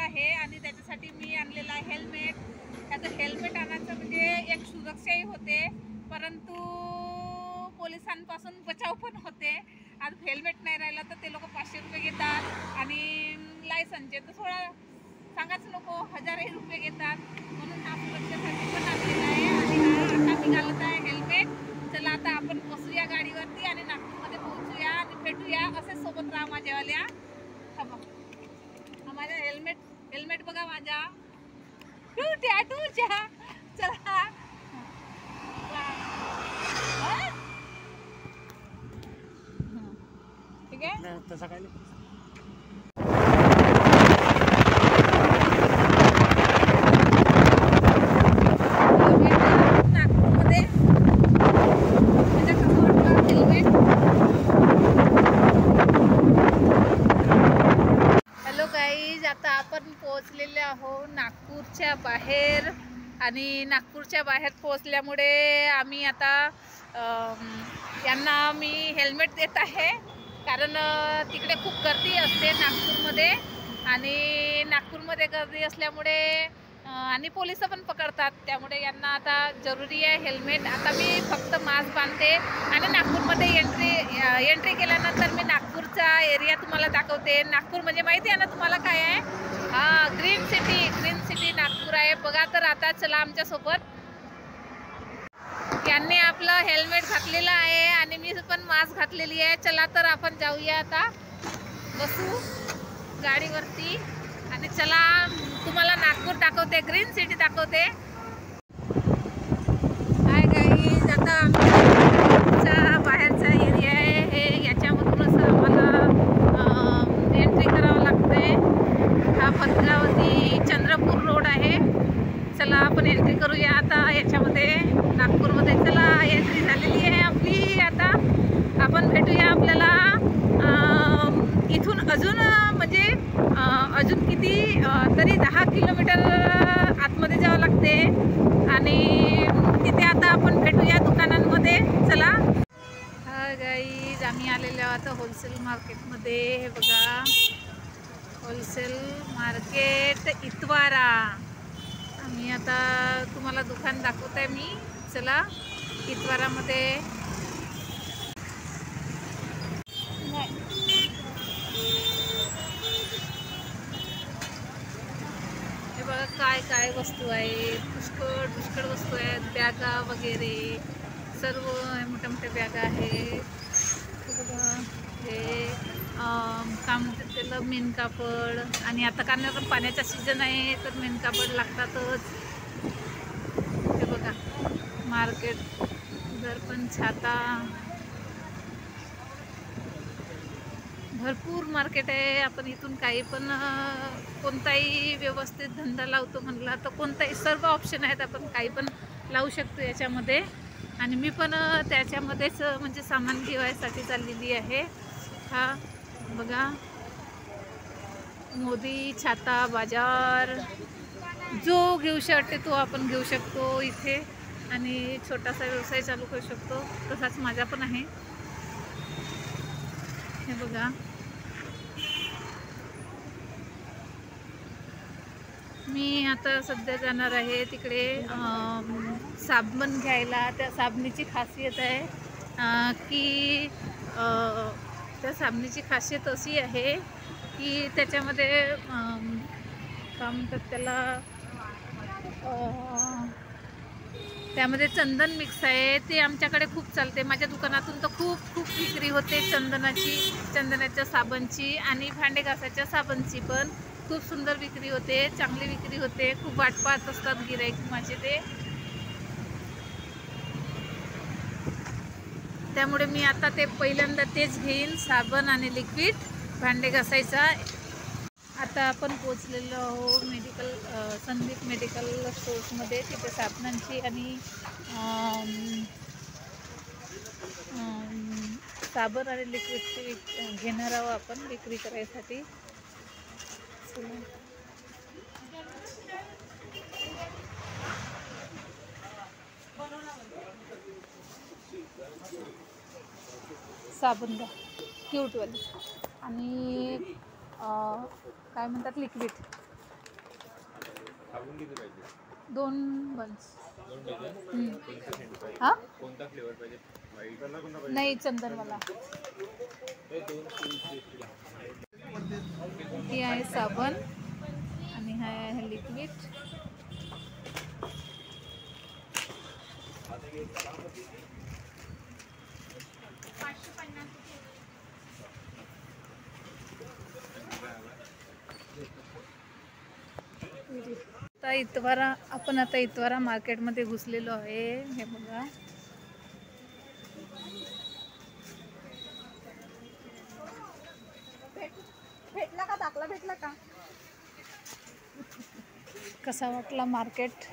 आहे आणि त्याच्यासाठी मी आणलेला आहे हेल्मेट. त्याचं हेल्मेट आणायचं म्हणजे एक सुरक्षाही होते, परंतु पोलिसांपासून बचाव पण होते. आज हेल्मेट नाही राहिला तर ते लोक 500 रुपये घेतात आणि लायसनचे तर थोडा सांगाच नको 1000 रुपये घेतात. म्हणून हा सुरक्षेसाठी पण आणलेला आहे आणि हा आता निघालत आहे हेल्मेट. चला आता आपण बसूया गाडीवरती आणि नागपूरमध्ये पोहोचूया आणि भेटूया. असे सोबत राहा माझ्यावाल्या. हा माझा हेल्मेट बघा माझ्या टूच्या. चला ठीक आहे. तसा काय पोहोचलेले आहोत नागपूरच्या बाहेर आणि नागपूरच्या बाहेर पोहोचल्यामुळे आम्ही आता यांना मी हेल्मेट देत आहे, कारण तिकडे खूप गर्दी असते नागपूरमध्ये आणि नागपूरमध्ये गर्दी असल्यामुळे आणि पोलिस पण पकडतात, त्यामुळे यांना आता जरुरी आहे हेल्मेट. आता मी फक्त मास्क बांधते आणि नागपूरमध्ये एंट्री केल्यानंतर मी नागपूरचा एरिया तुम्हाला दाखवते. नागपूर म्हणजे माहिती आहे ना तुम्हाला काय आहे? हा, ग्रीन सिटी नागपूर आहे बघा. तर आता चला आमच्यासोबत. यांनी आपलं हेल्मेट घातलेलं आहे आणि मी पण मास्क घातलेली आहे. चला तर आपण जाऊया आता, बसू गाडीवरती आणि चला तुम्हाला नागपूर दाखवते, ग्रीन सिटी दाखवते. हाय गाईज, आता आमच्या बाहेरचा एरिया आहे हे. याच्यामधूनच आम्हाला एंट्री करावं लागतंय. हा भद्रावती चंद्रपूर रोड आहे. चला आपण एंट्री करूया आता याच्यामध्ये नागपूरमध्ये. चला एंट्री झालेली आहे आपली. आता आपण भेटूया. आपल्याला इथून अजून म्हणजे अजून किती तरी 10 किलोमीटर आतमध्ये जावं लागते आणि तिथे आता आपण भेटूया दुकानांमध्ये. चला. हा गाईज, आम्ही आलेलो आहोत होलसेल मार्केटमध्ये. हे बघा, होलसेल मार्केट इतवारा. आम्ही आता तुम्हाला दुकान दाखवत आहे मी. चला इतवारामध्ये. हे बघा काय वस्तू आहे. पुष्कळ वस्तू आहेत, बॅगा वगैरे सर्व मोठ्या मोठ्या बॅगा आहेत. बघा हे काय म्हणतात त्याला, मेन कापड. आणि आता कारण पाण्याचा सीझन आहे तर मेन कापड लागतातच. हे बघा मार्केट, दर्पण, छाता, भरपूर मार्केट आहे. आपण इथून काही पण कोणताही व्यवस्थित धंदा लावतो म्हणला तर कोणताही सर्व ऑप्शन आहेत. आपण काही पण लावू शकतो याच्यामध्ये. आणि मी पण त्याच्यामध्येच म्हणजे सामान घेवायसाठी चाललेली आहे. हा बघा, मोदी छाता बाजार. जो घेऊशी वाटते तो आपण घेऊ शकतो इथे आणि छोटासा व्यवसाय चालू करू शकतो. तसाच माझा पण आहे. हे बघा, मी आता सध्या जाणार आहे तिकडे साबण घ्यायला. त्या साबणीची खासियत आहे की त्या साबणीची खासियत अशी आहे की त्याच्यामध्ये काय म्हणतात त्याला, त्यामध्ये चंदन मिक्स आहे. ते आमच्याकडे खूप चालते. माझ्या दुकानातून तर खूप विक्री होते चंदनाच्या साबणची आणि भांडे घासाच्या साबणची पण खूप सुंदर विक्री होते, चांगली विक्री होते. खूप वाट पाहत असतात गिराईक माझे ते. त्यामुळे मी आता ते पहिल्यांदा तेच घेईन, साबण आणि लिक्विड भांडे घासायचा. आता आपण पोचलेलो आहोत संदीप मेडिकल स्टोर्समध्ये. तिथे साबणांची आणि साबण आणि लिक्विडची घेणार आहोत आपण विक्री करायसाठी. साबण द्या क्यूटवाली आणि काय म्हणतात लिक्विड. 2 बन्स. हां नाही चंदनवाला. ही आहे साबण आणि हा आहे लिक्विड. आपण आता इतवारा मार्केटमध्ये घुसलेलो आहे. हे बघा भेटला का दाखला भेटला का. कसा वाटला मार्केट.